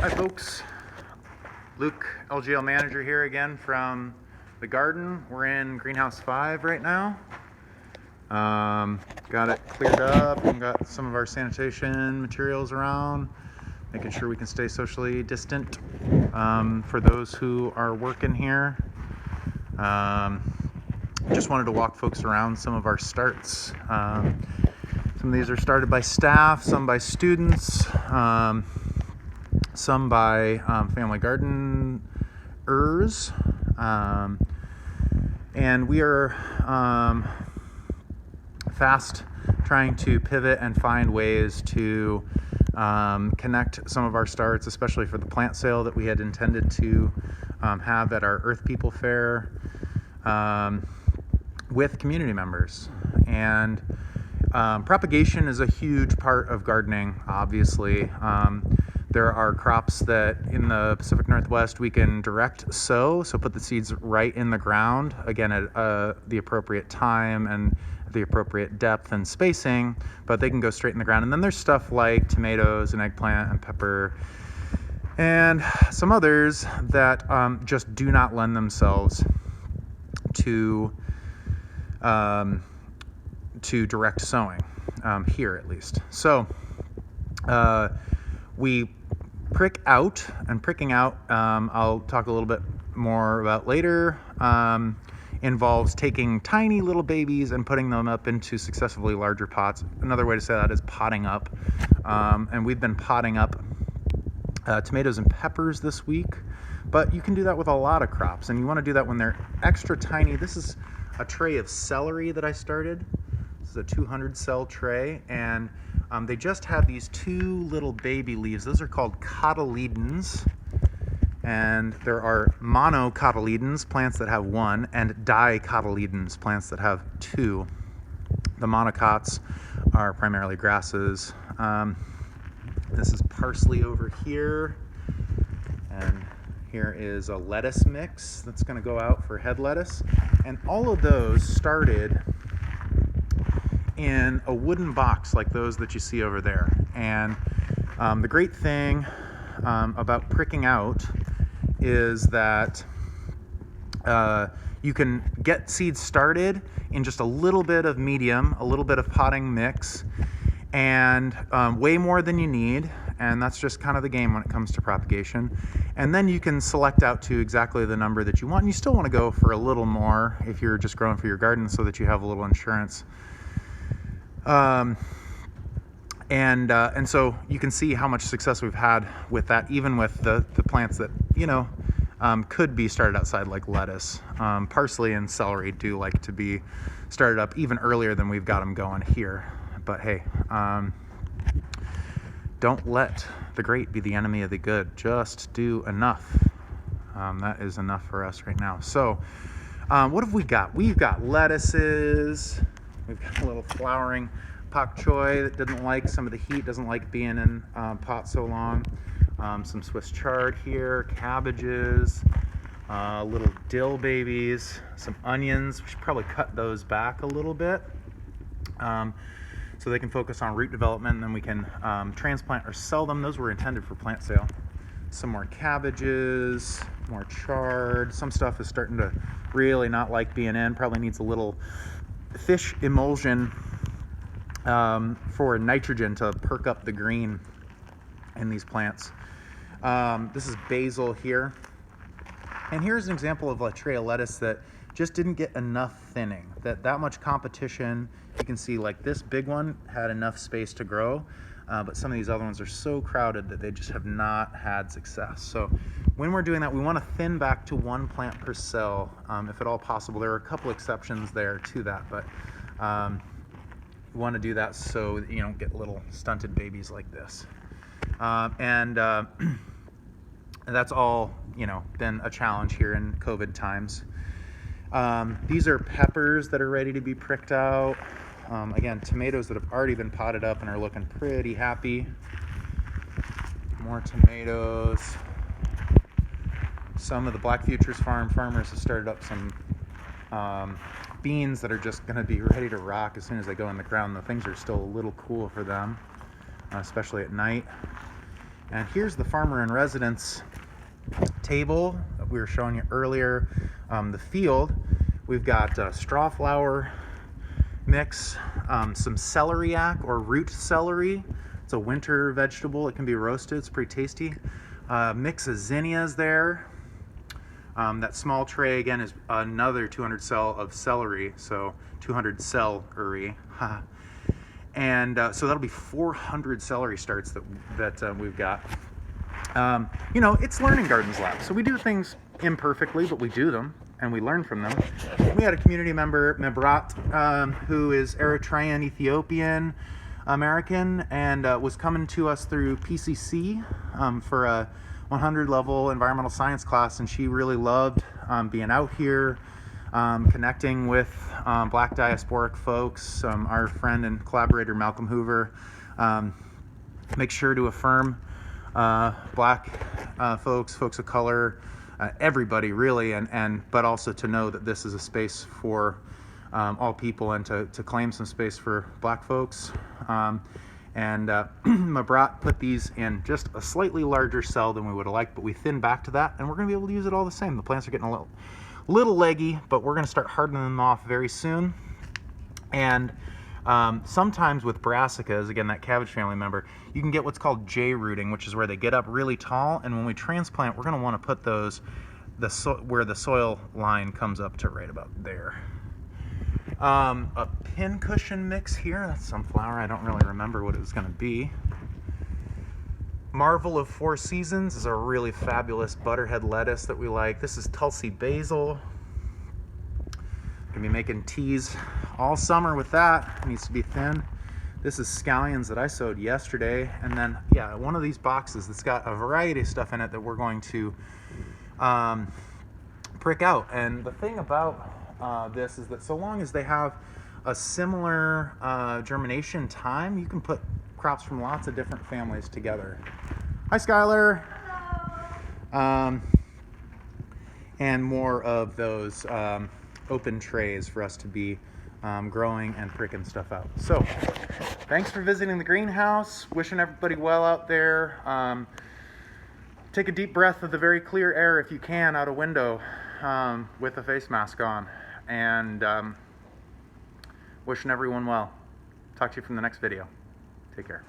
Hi folks, Luke, LGL manager here again from the garden. We're in greenhouse 5 right now. Got it cleared up and got some of our sanitation materials around, making sure we can stay socially distant for those who are working here. Just wanted to walk folks around some of our starts. Some of these are started by staff, some by students, some by family gardeners, and we are fast trying to pivot and find ways to connect some of our starts, especially for the plant sale that we had intended to have at our Earth People Fair, with community members. And propagation is a huge part of gardening, obviously. There are crops that in the Pacific Northwest we can direct sow, so put the seeds right in the ground, again at the appropriate time and the appropriate depth and spacing, but they can go straight in the ground. And then there's stuff like tomatoes and eggplant and pepper and some others that just do not lend themselves to direct sowing, here at least. So we prick out, and pricking out, I'll talk a little bit more about later, involves taking tiny little babies and putting them up into successively larger pots. Another way to say that is potting up. And we've been potting up tomatoes and peppers this week, but you can do that with a lot of crops, and you want to do that when they're extra tiny. This is a tray of celery that I started. This is a 200 cell tray, and they just have these two little baby leaves. Those are called cotyledons, and there are monocotyledons, plants that have one, and dicotyledons, plants that have two. The monocots are primarily grasses. This is parsley over here, and here is a lettuce mix that's going to go out for head lettuce. And all of those started in a wooden box like those that you see over there. And the great thing about pricking out is that you can get seeds started in just a little bit of medium, a little bit of potting mix, and way more than you need. And that's just kind of the game when it comes to propagation. And then you can select out to exactly the number that you want. And you still want to go for a little more if you're just growing for your garden, so that you have a little insurance. And so you can see how much success we've had with that, even with the plants that, could be started outside, like lettuce. Parsley and celery do like to be started up even earlier than we've got them going here. But hey, don't let the great be the enemy of the good. Just do enough. That is enough for us right now. So what have we got? We've got lettuces. We've got a little flowering pak choi that didn't like some of the heat, doesn't like being in pot so long. Some Swiss chard here, cabbages, little dill babies, some onions. We should probably cut those back a little bit so they can focus on root development, and then we can transplant or sell them. Those were intended for plant sale. Some more cabbages, more chard. Some stuff is starting to really not like being in, probably needs a little fish emulsion for nitrogen to perk up the green in these plants. This is basil here. And here's an example of a tray of lettuce that just didn't get enough thinning. That much competition. You can see like this big one had enough space to grow, but some of these other ones are so crowded that they just have not had success. So when we're doing that, we want to thin back to one plant per cell, if at all possible. There are a couple exceptions there to that, but you want to do that so that you don't get little stunted babies like this. And that's all, been a challenge here in COVID times. These are peppers that are ready to be pricked out. Again, tomatoes that have already been potted up and are looking pretty happy. More tomatoes. Some of the Black Futures Farm farmers have started up some beans that are just going to be ready to rock as soon as they go in the ground. The things are still a little cool for them, especially at night. And here's the farmer in residence table that we were showing you earlier. The field, we've got straw flour mix, some celeriac or root celery. It's a winter vegetable. It can be roasted. It's pretty tasty. Mix of zinnias there. That small tray again is another 200 cell of celery, so 200 celery. And so that'll be 400 celery starts that we've got. You know, it's Learning Gardens Lab, so we do things imperfectly, but we do them and we learn from them. We had a community member, Mebrat, who is Eritrean Ethiopian American, and was coming to us through PCC for a 100 level environmental science class, and she really loved being out here, connecting with Black diasporic folks. Our friend and collaborator Malcolm Hoover makes sure to affirm Black folks of color, everybody really, but also to know that this is a space for all people, and to claim some space for Black folks. Mabrat put these in just a slightly larger cell than we would have liked, but we thinned back to that, and we're going to be able to use it all the same. The plants are getting a little leggy, but we're going to start hardening them off very soon. And sometimes with brassicas, again, that cabbage family member, you can get what's called J rooting, which is where they get up really tall, and when we transplant, we're going to want to put those where the soil line comes up to right about there. A pincushion mix here. That's some flower. I don't really remember what it was going to be. Marvel of Four Seasons is a really fabulous butterhead lettuce that we like. This is Tulsi basil. Gonna be making teas all summer with that. It needs to be thin. This is scallions that I sowed yesterday, and then yeah, one of these boxes that's got a variety of stuff in it that we're going to prick out. And the thing about this is that so long as they have a similar germination time, you can put crops from lots of different families together. Hi, Skylar. And more of those open trays for us to be growing and pricking stuff out. So thanks for visiting the greenhouse. Wishing everybody well out there. Take a deep breath of the very clear air if you can out a window with a face mask on. And wishing everyone well. Talk to you from the next video. Take care.